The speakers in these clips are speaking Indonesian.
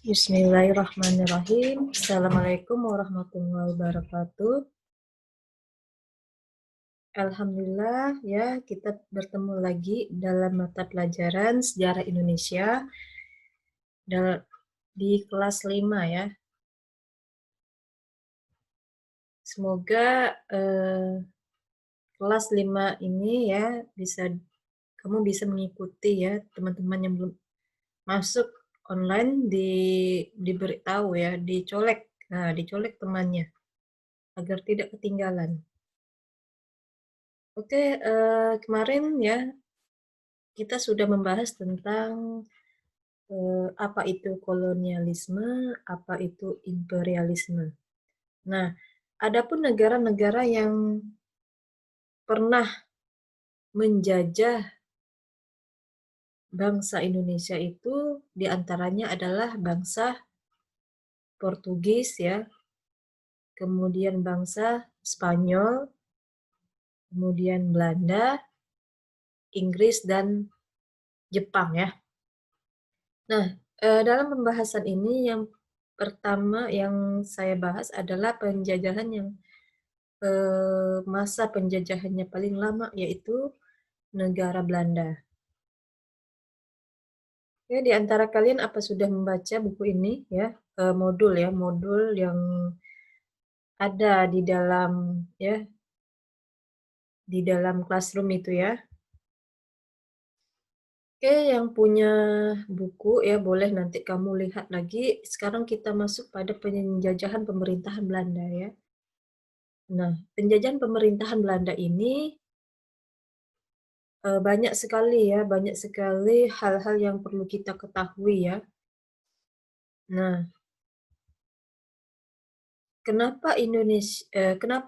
Bismillahirrahmanirrahim. Assalamualaikum warahmatullahi wabarakatuh. Alhamdulillah ya, kita bertemu lagi dalam mata pelajaran Sejarah Indonesia di kelas 5 ya. Semoga kelas 5 ini ya kamu bisa mengikuti ya, teman-teman yang belum masuk online diberitahu ya, dicolek. Nah, dicolek temannya agar tidak ketinggalan. Oke, kemarin ya kita sudah membahas tentang apa itu kolonialisme, apa itu imperialisme. Nah, adapun negara-negara yang pernah menjajah bangsa Indonesia itu diantaranya adalah bangsa Portugis ya, kemudian bangsa Spanyol, kemudian Belanda, Inggris, dan Jepang ya. Nah, dalam pembahasan ini yang pertama yang saya bahas adalah penjajahan yang masa penjajahannya paling lama, yaitu negara Belanda. Ya, di antara kalian apa sudah membaca buku ini ya, modul yang ada di dalam classroom itu ya. Oke, yang punya buku ya boleh nanti kamu lihat lagi. Sekarang kita masuk pada penjajahan pemerintahan Belanda ya. Nah, penjajahan pemerintahan Belanda ini banyak sekali hal-hal yang perlu kita ketahui ya. Nah, kenapa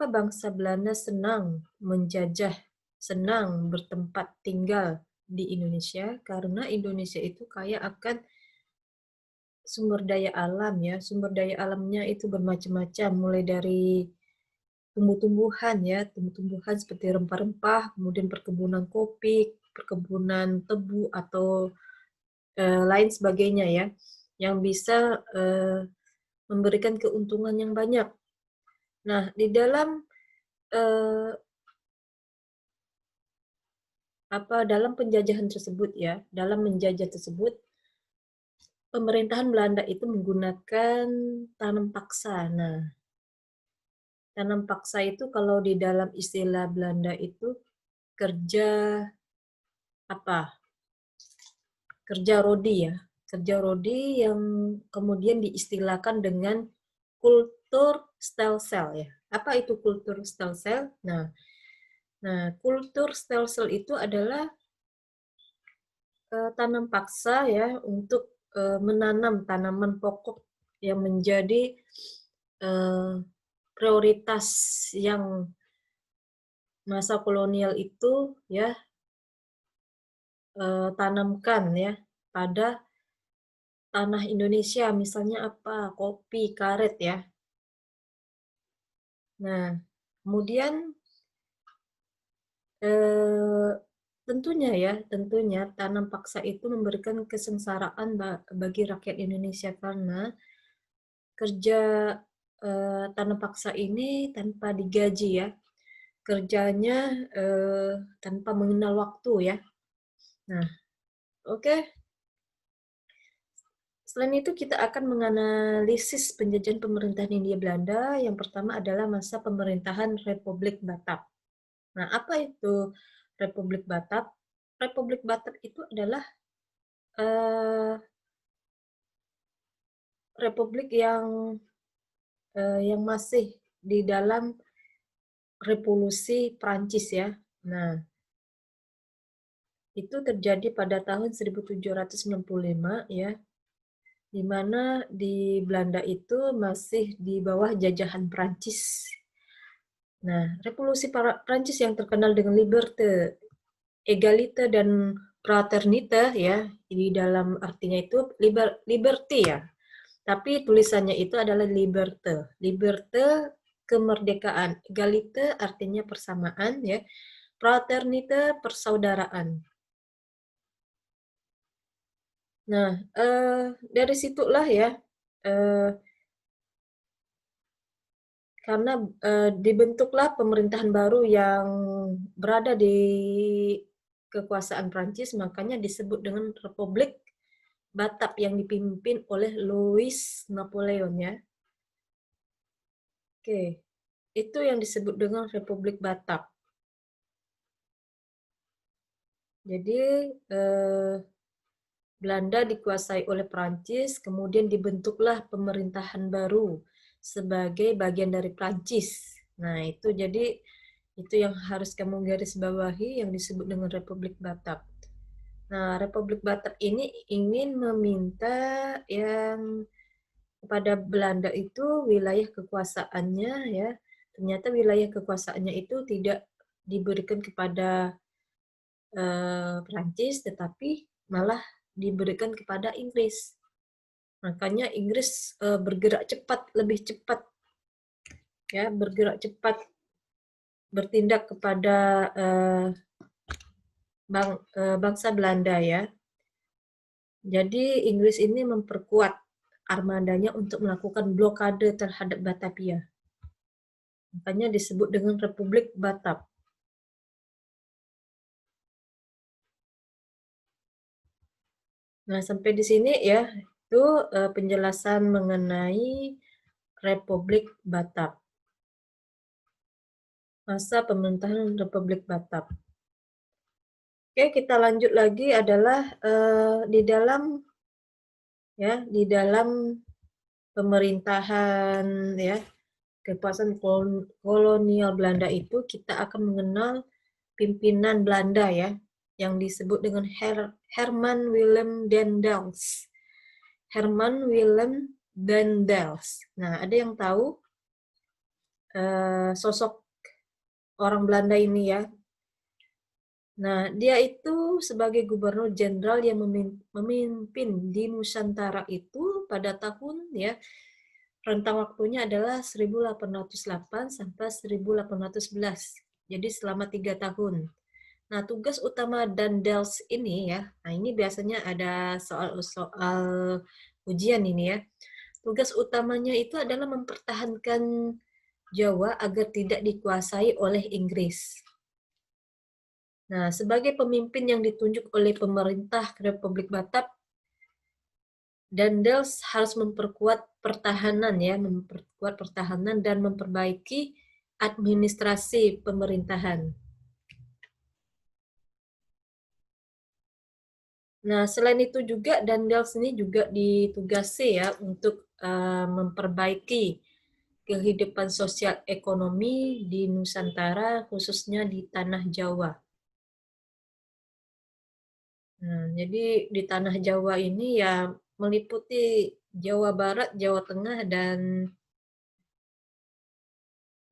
bangsa Belanda senang menjajah, senang bertempat tinggal di Indonesia? Karena Indonesia itu kaya akan sumber daya alam ya. Sumber daya alamnya itu bermacam-macam, mulai dari tumbuh-tumbuhan ya, tumbuh-tumbuhan seperti rempah-rempah, kemudian perkebunan kopi, perkebunan tebu atau lain sebagainya ya, yang bisa memberikan keuntungan yang banyak. Nah, di dalam dalam penjajahan tersebut ya, dalam menjajah tersebut, pemerintahan Belanda itu menggunakan tanam paksa. Nah, tanam paksa itu kalau di dalam istilah Belanda itu kerja kerja rodi ya, kerja rodi yang kemudian diistilahkan dengan kultur stelsel ya. Apa itu kultur stelsel? Nah, kultur stelsel itu adalah tanam paksa ya untuk menanam tanaman pokok yang menjadi prioritas yang masa kolonial itu ya tanamkan ya pada tanah Indonesia, misalnya apa? Kopi, karet ya. Nah, kemudian tentunya tanam paksa itu memberikan kesengsaraan bagi rakyat Indonesia karena kerja tanam paksa ini tanpa digaji ya, kerjanya tanpa mengenal waktu ya. Nah, oke. Selain itu kita akan menganalisis penjajahan pemerintahan Hindia Belanda. Yang pertama adalah masa pemerintahan Republik Batak. Nah, apa itu Republik Batak? Republik Batak itu adalah republik yang masih di dalam revolusi Prancis ya. Nah, itu terjadi pada tahun 1795 ya, di mana di Belanda itu masih di bawah jajahan Prancis. Nah, revolusi Prancis yang terkenal dengan liberté, egalite, dan fraternité ya, di dalam artinya itu liberty ya. Tapi tulisannya itu adalah liberté. Liberté kemerdekaan, egalite artinya persamaan ya, fraternité persaudaraan. Nah, dari situlah ya eee, karena, dibentuklah pemerintahan baru yang berada di kekuasaan Prancis, makanya disebut dengan Republik Batak yang dipimpin oleh Louis Napoleon ya. Oke, itu yang disebut dengan Republik Batak. Jadi, Belanda dikuasai oleh Prancis, kemudian dibentuklah pemerintahan baru sebagai bagian dari Prancis. Nah, itu jadi itu yang harus kamu garis bawahi yang disebut dengan Republik Batak. Nah, Republik Batak ini ingin meminta yang kepada Belanda itu wilayah kekuasaannya ya. Ternyata wilayah kekuasaannya itu tidak diberikan kepada Prancis, tetapi malah diberikan kepada Inggris. Makanya Inggris bergerak cepat, lebih cepat ya, bergerak cepat bertindak kepada bangsa Belanda ya. Jadi Inggris ini memperkuat armadanya untuk melakukan blokade terhadap Batavia. Makanya disebut dengan Republik Batak. Nah, sampai di sini ya, itu penjelasan mengenai Republik Batak. Masa pemerintahan Republik Batak. Oke, kita lanjut lagi adalah di dalam pemerintahan ya kekuasaan kolonial Belanda itu kita akan mengenal pimpinan Belanda ya yang disebut dengan Herman Willem Daendels. Herman Willem Daendels. Nah, ada yang tahu sosok orang Belanda ini ya? Nah, dia itu sebagai gubernur jenderal yang memimpin di Nusantara itu pada tahun ya rentang waktunya adalah 1808 sampai 1811. Jadi selama 3 tahun. Nah, tugas utama Daendels ini ya, nah ini biasanya ada soal-soal ujian ini ya. Tugas utamanya itu adalah mempertahankan Jawa agar tidak dikuasai oleh Inggris. Nah, sebagai pemimpin yang ditunjuk oleh pemerintah Republik Batak, Daendels harus memperkuat pertahanan ya, memperkuat pertahanan dan memperbaiki administrasi pemerintahan. Nah, selain itu juga Daendels ini juga ditugasi ya untuk memperbaiki kehidupan sosial ekonomi di Nusantara, khususnya di Tanah Jawa. Nah, jadi di Tanah Jawa ini ya meliputi Jawa Barat, Jawa Tengah, dan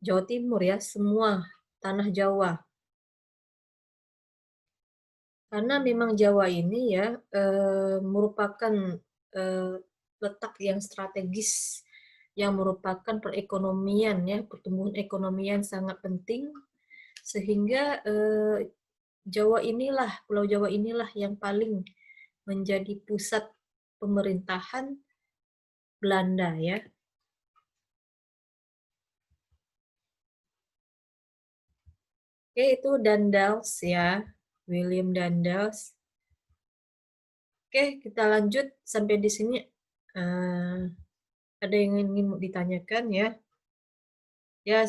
Jawa Timur ya, semua Tanah Jawa. Karena memang Jawa ini ya merupakan letak yang strategis yang merupakan perekonomian ya, pertumbuhan ekonomi yang sangat penting sehingga Pulau Jawa inilah yang paling menjadi pusat pemerintahan Belanda ya. Oke, itu Daendels ya, William Daendels. Oke, kita lanjut sampai di sini. Ada yang ingin ditanyakan ya? Ya,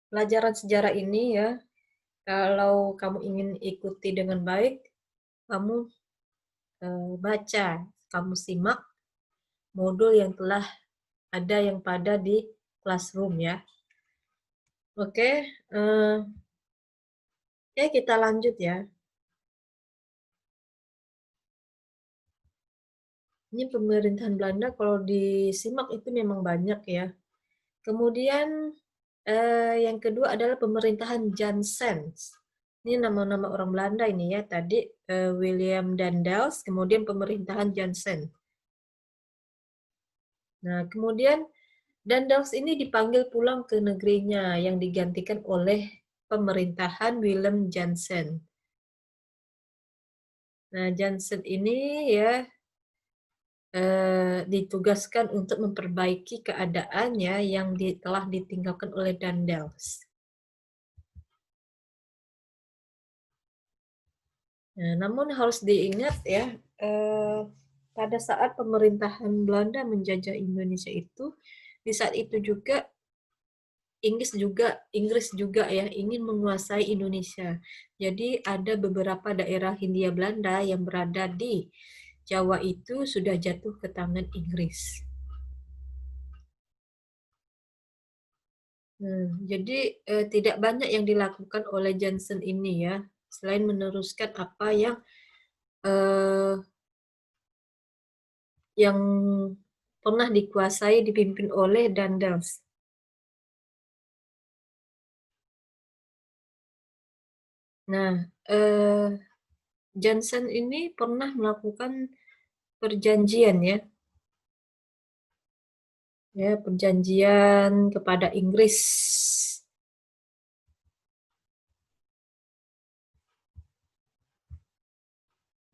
pelajaran sejarah ini ya, kalau kamu ingin ikuti dengan baik, kamu baca, kamu simak modul yang telah ada yang pada di classroom ya. Oke, kita lanjut ya. Ini pemerintahan Belanda kalau disimak itu memang banyak ya. Kemudian yang kedua adalah pemerintahan Janssens. Ini nama-nama orang Belanda ini ya. Tadi William Daendels, kemudian pemerintahan Janssen. Nah, kemudian Daendels ini dipanggil pulang ke negerinya yang digantikan oleh pemerintahan Willem Jansen. Nah, Jansen ini ya ditugaskan untuk memperbaiki keadaannya yang telah ditinggalkan oleh Daendels. Nah, namun harus diingat ya, pada saat pemerintahan Belanda menjajah Indonesia itu, di saat itu juga Inggris juga ya ingin menguasai Indonesia. Jadi ada beberapa daerah Hindia Belanda yang berada di Jawa itu sudah jatuh ke tangan Inggris. Jadi tidak banyak yang dilakukan oleh Johnson ini ya, selain meneruskan apa yang pernah dikuasai dipimpin oleh Daendels. Nah, Johnson ini pernah melakukan perjanjian ya perjanjian kepada Inggris.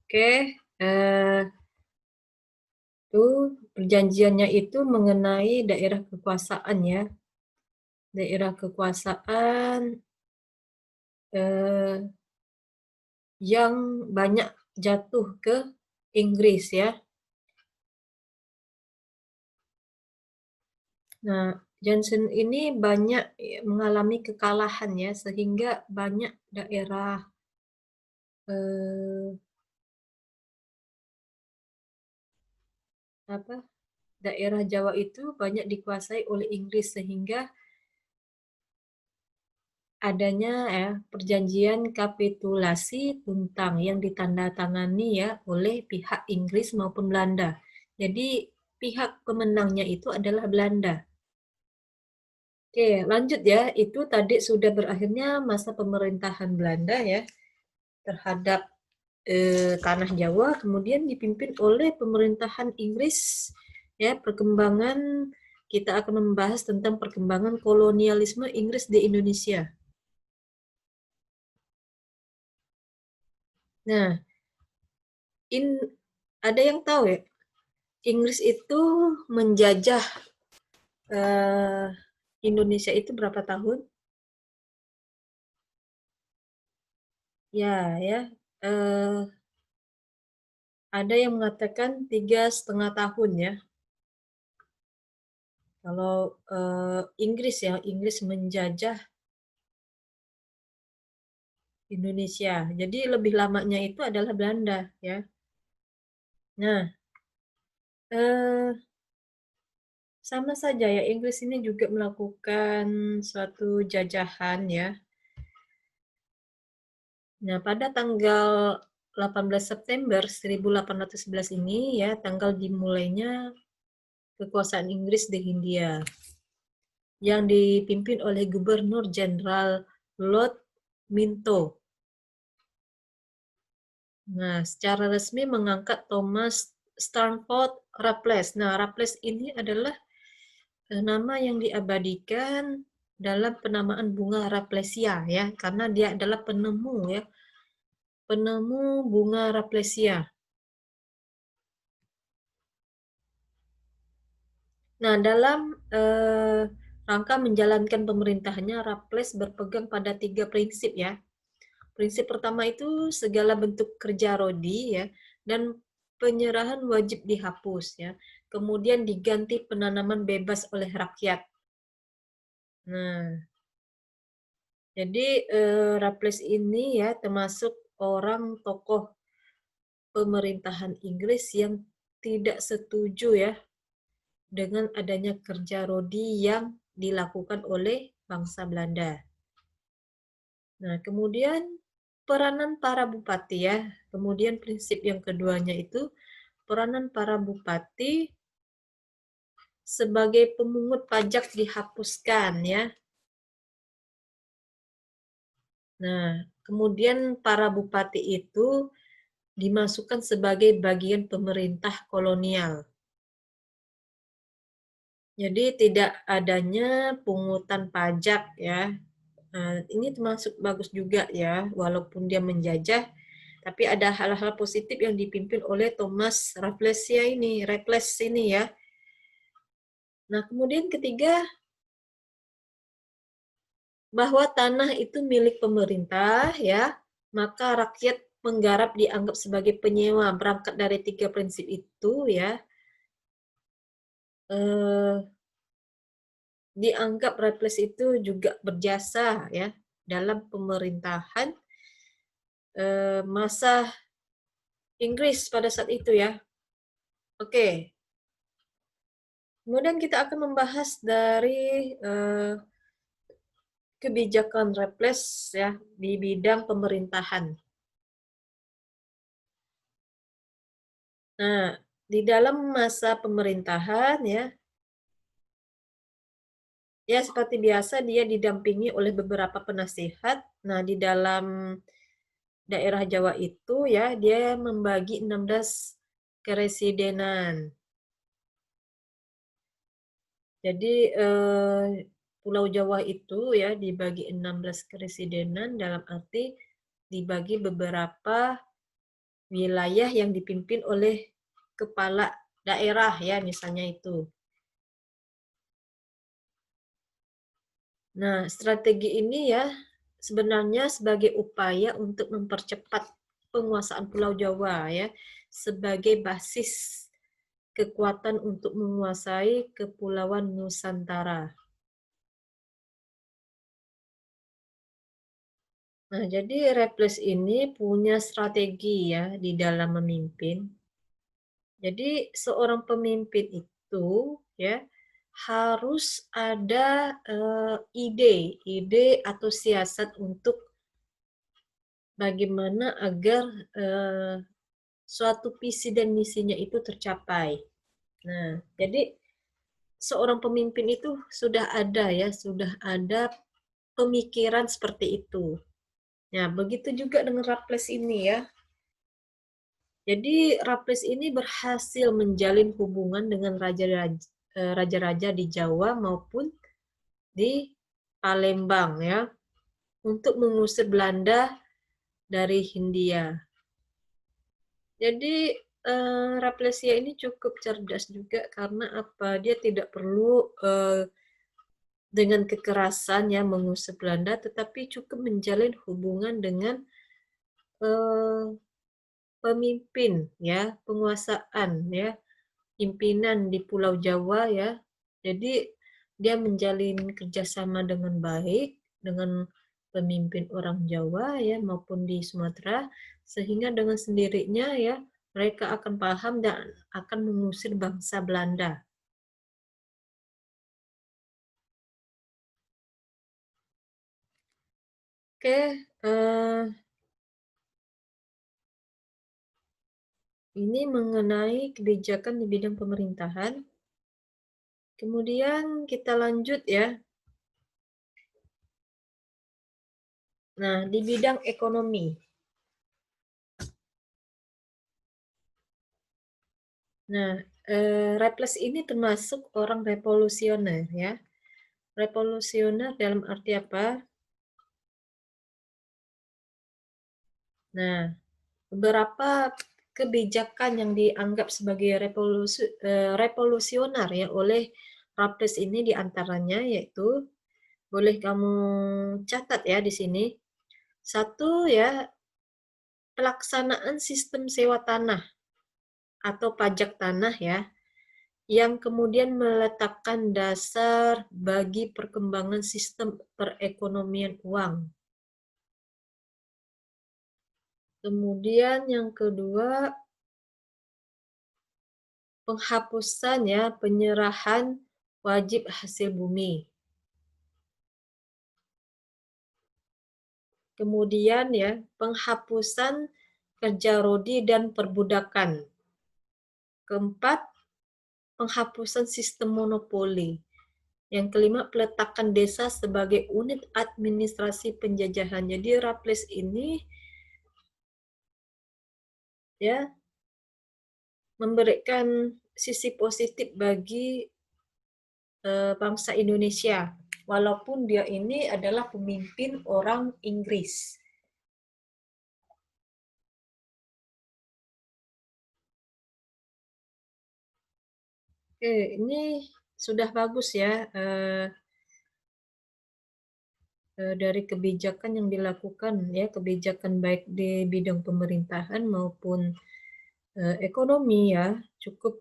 Oke, itu perjanjiannya itu mengenai daerah kekuasaan ya, daerah kekuasaan yang banyak jatuh ke Inggris ya. Nah, Johnson ini banyak mengalami kekalahan ya, sehingga banyak daerah daerah Jawa itu banyak dikuasai oleh Inggris, sehingga adanya perjanjian kapitulasi Tuntang yang ditandatangani ya oleh pihak Inggris maupun Belanda. Jadi pihak pemenangnya itu adalah Belanda. Oke, lanjut ya. Itu tadi sudah berakhirnya masa pemerintahan Belanda ya terhadap tanah Jawa, kemudian dipimpin oleh pemerintahan Inggris ya. Perkembangan, kita akan membahas tentang perkembangan kolonialisme Inggris di Indonesia. Nah, ada yang tahu ya, Inggris itu menjajah Indonesia itu berapa tahun? Ya, ada yang mengatakan 3,5 tahun ya. Kalau Inggris menjajah Indonesia. Jadi lebih lamanya itu adalah Belanda ya. Nah, sama saja ya, Inggris ini juga melakukan suatu jajahan ya. Nah, pada tanggal 18 September 1811 ini ya, tanggal dimulainya kekuasaan Inggris di Hindia yang dipimpin oleh Gubernur Jenderal Lord Minto. Nah, secara resmi mengangkat Thomas Stamford Raffles. Nah, Raffles ini adalah nama yang diabadikan dalam penamaan bunga Rafflesia ya, karena dia adalah penemu ya, penemu bunga Rafflesia. Nah, dalam rangka menjalankan pemerintahannya, Raffles berpegang pada 3 prinsip ya. Prinsip pertama itu segala bentuk kerja rodi ya, dan penyerahan wajib dihapus ya. Kemudian diganti penanaman bebas oleh rakyat. Nah, jadi Raffles ini ya termasuk orang tokoh pemerintahan Inggris yang tidak setuju ya dengan adanya kerja rodi yang dilakukan oleh bangsa Belanda. Nah, kemudian peranan para bupati ya. Kemudian prinsip yang keduanya itu peranan para bupati sebagai pemungut pajak dihapuskan ya. Nah, kemudian para bupati itu dimasukkan sebagai bagian pemerintah kolonial. Jadi tidak adanya pungutan pajak ya. Nah, ini termasuk bagus juga ya, walaupun dia menjajah, Tapi ada hal-hal positif yang dipimpin oleh Thomas Raffles ini ya. Nah, kemudian ketiga, bahwa tanah itu milik pemerintah ya, maka rakyat penggarap dianggap sebagai penyewa. Berangkat dari 3 prinsip itu ya, dianggap Raffles itu juga berjasa ya dalam pemerintahan masa Inggris pada saat itu ya. Oke. Kemudian kita akan membahas dari kebijakan Raffles ya di bidang pemerintahan. Nah, di dalam masa pemerintahan ya seperti biasa dia didampingi oleh beberapa penasihat. Nah, di dalam daerah Jawa itu ya dia membagi 16 keresidenan. Jadi Pulau Jawa itu ya dibagi 16 keresidenan dalam arti dibagi beberapa wilayah yang dipimpin oleh kepala daerah ya misalnya itu. Nah, strategi ini ya sebenarnya sebagai upaya untuk mempercepat penguasaan Pulau Jawa ya sebagai basis kekuatan untuk menguasai Kepulauan Nusantara. Nah, jadi Raffles ini punya strategi ya di dalam memimpin. Jadi seorang pemimpin itu ya harus ada ide atau siasat untuk bagaimana agar suatu visi dan misinya itu tercapai. Nah, jadi seorang pemimpin itu sudah ada pemikiran seperti itu. Nah, begitu juga dengan Raffles ini ya. Jadi Raffles ini berhasil menjalin hubungan dengan raja-raja di Jawa maupun di Palembang ya untuk mengusir Belanda dari Hindia. Jadi Rafflesia ini cukup cerdas juga karena apa? Dia tidak perlu dengan kekerasan ya mengusir Belanda, tetapi cukup menjalin hubungan dengan pemimpin ya, penguasaan ya, pimpinan di Pulau Jawa ya. Jadi dia menjalin kerjasama dengan baik dengan pemimpin orang Jawa ya maupun di Sumatera sehingga dengan sendirinya ya mereka akan paham dan akan mengusir bangsa Belanda. Oke, ini mengenai kebijakan di bidang pemerintahan. Kemudian kita lanjut ya. Nah, di bidang ekonomi. Nah, Raffles ini termasuk orang revolusioner ya. Revolusioner dalam arti apa? Nah, beberapa kebijakan yang dianggap sebagai revolusioner ya oleh Raffles ini diantaranya yaitu boleh kamu catat ya di sini. Satu ya, pelaksanaan sistem sewa tanah atau pajak tanah ya, yang kemudian meletakkan dasar bagi perkembangan sistem perekonomian uang. Kemudian yang kedua, penghapusan ya penyerahan wajib hasil bumi. Kemudian ya, penghapusan kerja rodi dan perbudakan. Keempat, penghapusan sistem monopoli. Yang kelima, peletakan desa sebagai unit administrasi penjajahan. Jadi Raffles ini ya memberikan sisi positif bagi bangsa Indonesia. Walaupun dia ini adalah pemimpin orang Inggris. Oke, ini sudah bagus ya, dari kebijakan yang dilakukan ya, kebijakan baik di bidang pemerintahan maupun, ekonomi ya, cukup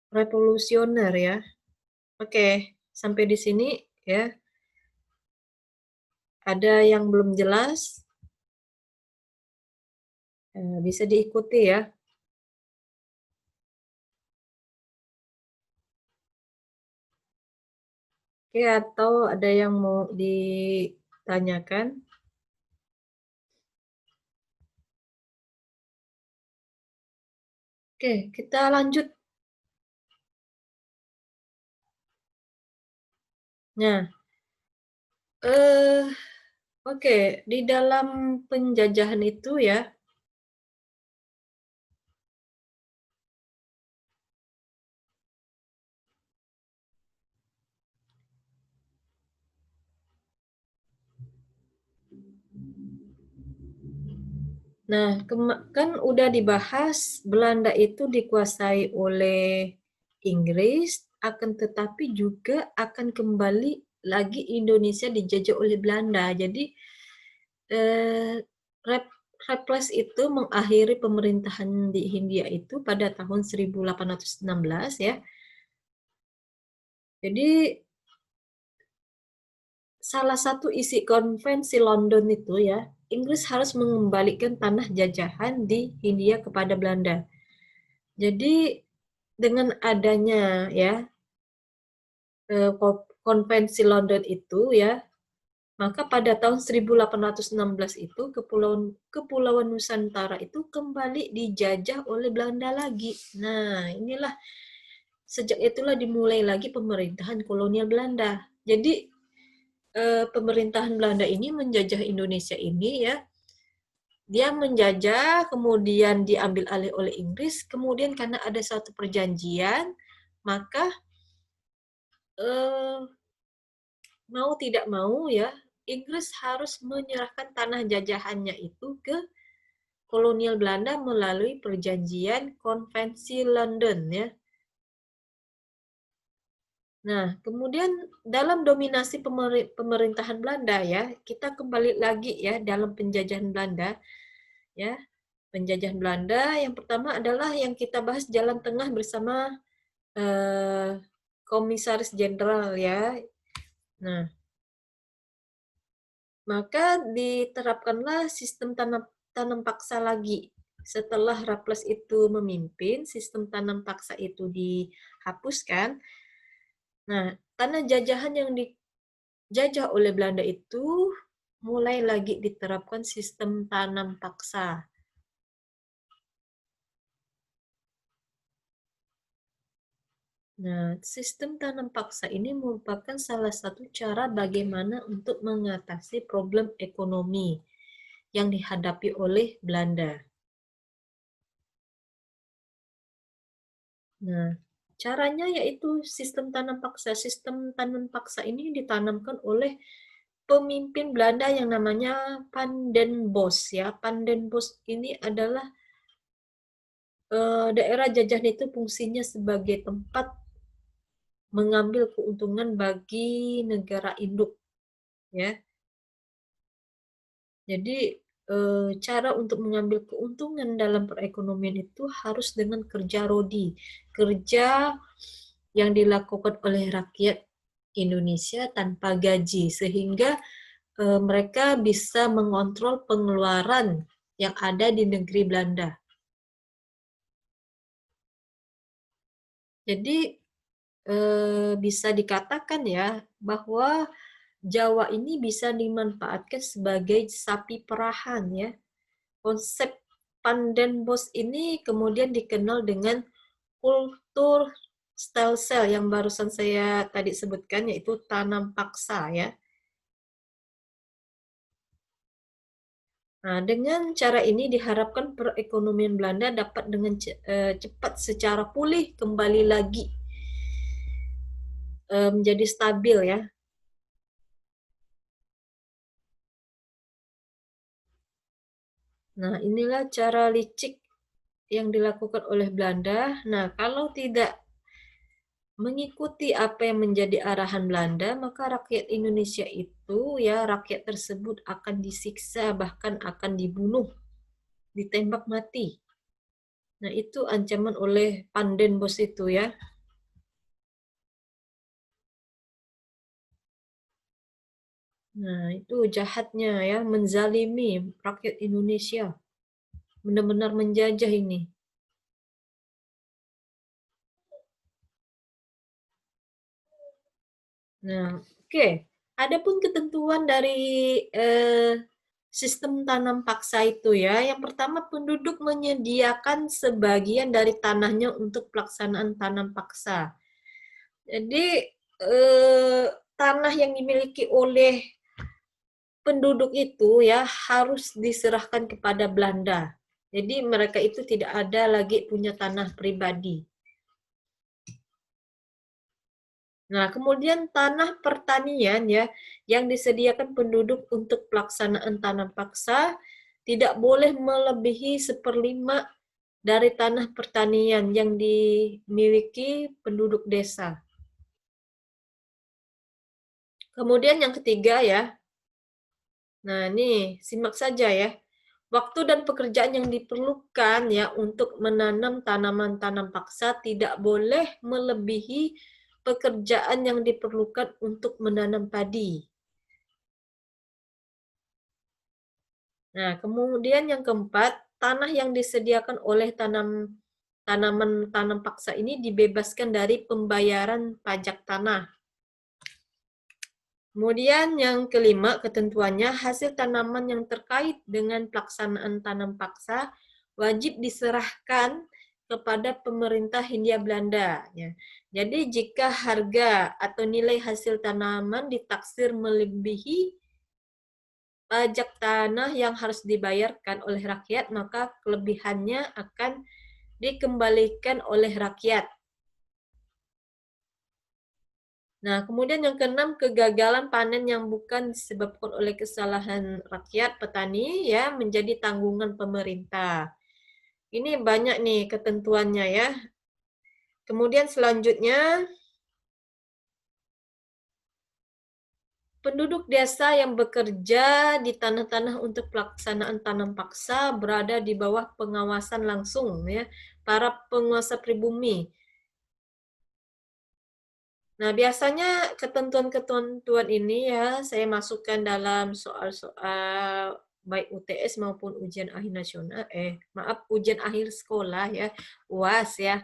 revolusioner ya. Oke, sampai di sini ya, ada yang belum jelas, bisa diikuti ya. Oke, atau ada yang mau ditanyakan? Oke, kita lanjut. Nah, eh, oke, di dalam penjajahan itu ya, nah kan udah dibahas Belanda itu dikuasai oleh Inggris, akan tetapi juga akan kembali lagi Indonesia dijajah oleh Belanda. Jadi eh, Raffles itu mengakhiri pemerintahan di Hindia itu pada tahun 1816 ya. Jadi salah satu isi konvensi London itu ya, Inggris harus mengembalikan tanah jajahan di Hindia kepada Belanda. Jadi dengan adanya ya konvensi London itu ya, maka pada tahun 1816 itu Kepulauan Nusantara itu kembali dijajah oleh Belanda lagi. Nah, inilah sejak itulah dimulai lagi pemerintahan kolonial Belanda. Jadi pemerintahan Belanda ini menjajah Indonesia ini ya, dia menjajah, kemudian diambil alih oleh Inggris, kemudian karena ada satu perjanjian, maka eh, mau tidak mau ya, Inggris harus menyerahkan tanah jajahannya itu ke kolonial Belanda melalui perjanjian Konvensi London ya. Nah, kemudian dalam dominasi pemerintahan Belanda ya, kita kembali lagi ya dalam penjajahan Belanda ya. Penjajahan Belanda yang pertama adalah yang kita bahas Jalan Tengah bersama eh, Komisaris Jenderal ya. Nah, maka diterapkanlah sistem tanam tanam paksa lagi. Setelah Raffles itu memimpin, sistem tanam paksa itu dihapuskan. Nah, tanah jajahan yang dijajah oleh Belanda itu mulai lagi diterapkan sistem tanam paksa. Nah, sistem tanam paksa ini merupakan salah satu cara bagaimana untuk mengatasi problem ekonomi yang dihadapi oleh Belanda. Nah, caranya yaitu sistem tanam paksa. Sistem tanam paksa ini ditanamkan oleh pemimpin Belanda yang namanya Van den Bosch ya. Van den Bosch ini adalah daerah jajahan itu fungsinya sebagai tempat mengambil keuntungan bagi negara induk ya. Jadi cara untuk mengambil keuntungan dalam perekonomian itu harus dengan kerja rodi, kerja yang dilakukan oleh rakyat Indonesia tanpa gaji, sehingga mereka bisa mengontrol pengeluaran yang ada di negeri Belanda. Jadi bisa dikatakan ya bahwa Jawa ini bisa dimanfaatkan sebagai sapi perahan ya. Konsep Pandenbos ini kemudian dikenal dengan kultur stem cell yang barusan saya tadi sebutkan, yaitu tanam paksa ya. Nah, dengan cara ini diharapkan perekonomian Belanda dapat dengan cepat secara pulih kembali lagi menjadi stabil ya. Nah, inilah cara licik yang dilakukan oleh Belanda. Nah, kalau tidak mengikuti apa yang menjadi arahan Belanda, maka rakyat Indonesia itu ya rakyat tersebut akan disiksa, bahkan akan dibunuh, ditembak mati. Nah, itu ancaman oleh Panden Bos itu ya. Nah, itu jahatnya ya, menzalimi rakyat Indonesia. Benar-benar menjajah ini. Nah, oke. Adapun ketentuan dari sistem tanam paksa itu ya. Yang pertama, penduduk menyediakan sebagian dari tanahnya untuk pelaksanaan tanam paksa. Jadi tanah yang dimiliki oleh penduduk itu ya harus diserahkan kepada Belanda. Jadi mereka itu tidak ada lagi punya tanah pribadi. Nah, kemudian tanah pertanian ya yang disediakan penduduk untuk pelaksanaan tanam paksa tidak boleh melebihi 1/5 dari tanah pertanian yang dimiliki penduduk desa. Kemudian yang ketiga ya, nah ini simak saja ya. Waktu dan pekerjaan yang diperlukan ya untuk menanam tanaman tanam paksa tidak boleh melebihi pekerjaan yang diperlukan untuk menanam padi. Nah, kemudian yang keempat, tanah yang disediakan oleh tanaman tanam paksa ini dibebaskan dari pembayaran pajak tanah. Kemudian yang kelima, ketentuannya hasil tanaman yang terkait dengan pelaksanaan tanam paksa wajib diserahkan kepada pemerintah Hindia Belanda. Ya. Jadi jika harga atau nilai hasil tanaman ditaksir melebihi pajak tanah yang harus dibayarkan oleh rakyat, maka kelebihannya akan dikembalikan oleh rakyat. Nah, kemudian yang keenam, kegagalan panen yang bukan disebabkan oleh kesalahan rakyat petani ya menjadi tanggungan pemerintah. Ini banyak nih ketentuannya ya. Kemudian selanjutnya, penduduk desa yang bekerja di tanah-tanah untuk pelaksanaan tanam paksa berada di bawah pengawasan langsung ya para penguasa pribumi. Nah, biasanya ketentuan-ketentuan ini ya saya masukkan dalam soal-soal baik UTS maupun ujian akhir nasional, ujian akhir sekolah ya, UAS ya.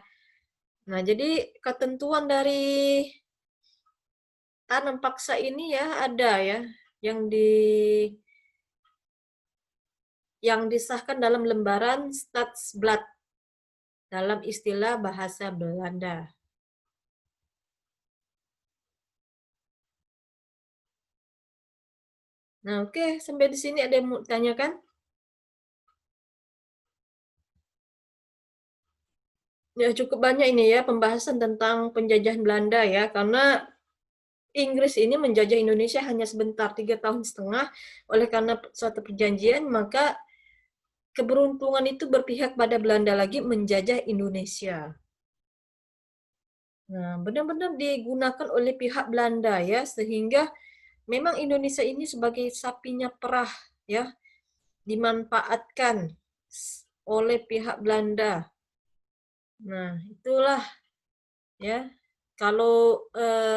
Nah, jadi ketentuan dari tanam paksa ini ya ada ya yang disahkan dalam lembaran Stadsblad dalam istilah bahasa Belanda. Nah, oke, sampai di sini ada yang mau tanyakan? Ya, cukup banyak ini ya pembahasan tentang penjajahan Belanda ya, karena Inggris ini menjajah Indonesia hanya sebentar, 3 tahun setengah. Oleh karena suatu perjanjian, maka keberuntungan itu berpihak pada Belanda lagi menjajah Indonesia. Nah, benar-benar digunakan oleh pihak Belanda ya, sehingga memang Indonesia ini sebagai sapinya perah ya, dimanfaatkan oleh pihak Belanda. Nah, itulah ya. Kalau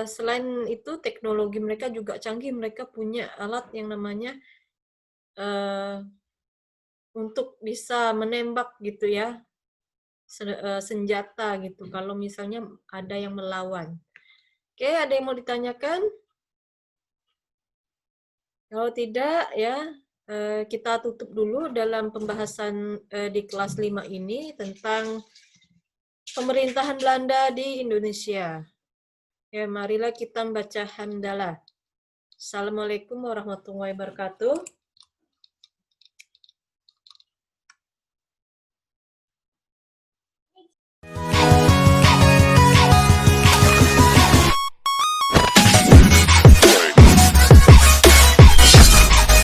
selain itu teknologi mereka juga canggih, mereka punya alat yang namanya untuk bisa menembak gitu ya, senjata gitu. Kalau misalnya ada yang melawan. Oke, ada yang mau ditanyakan? Kalau tidak ya kita tutup dulu dalam pembahasan di kelas 5 ini tentang pemerintahan Belanda di Indonesia. Ya, marilah kita membaca hamdalah. Assalamualaikum warahmatullahi wabarakatuh.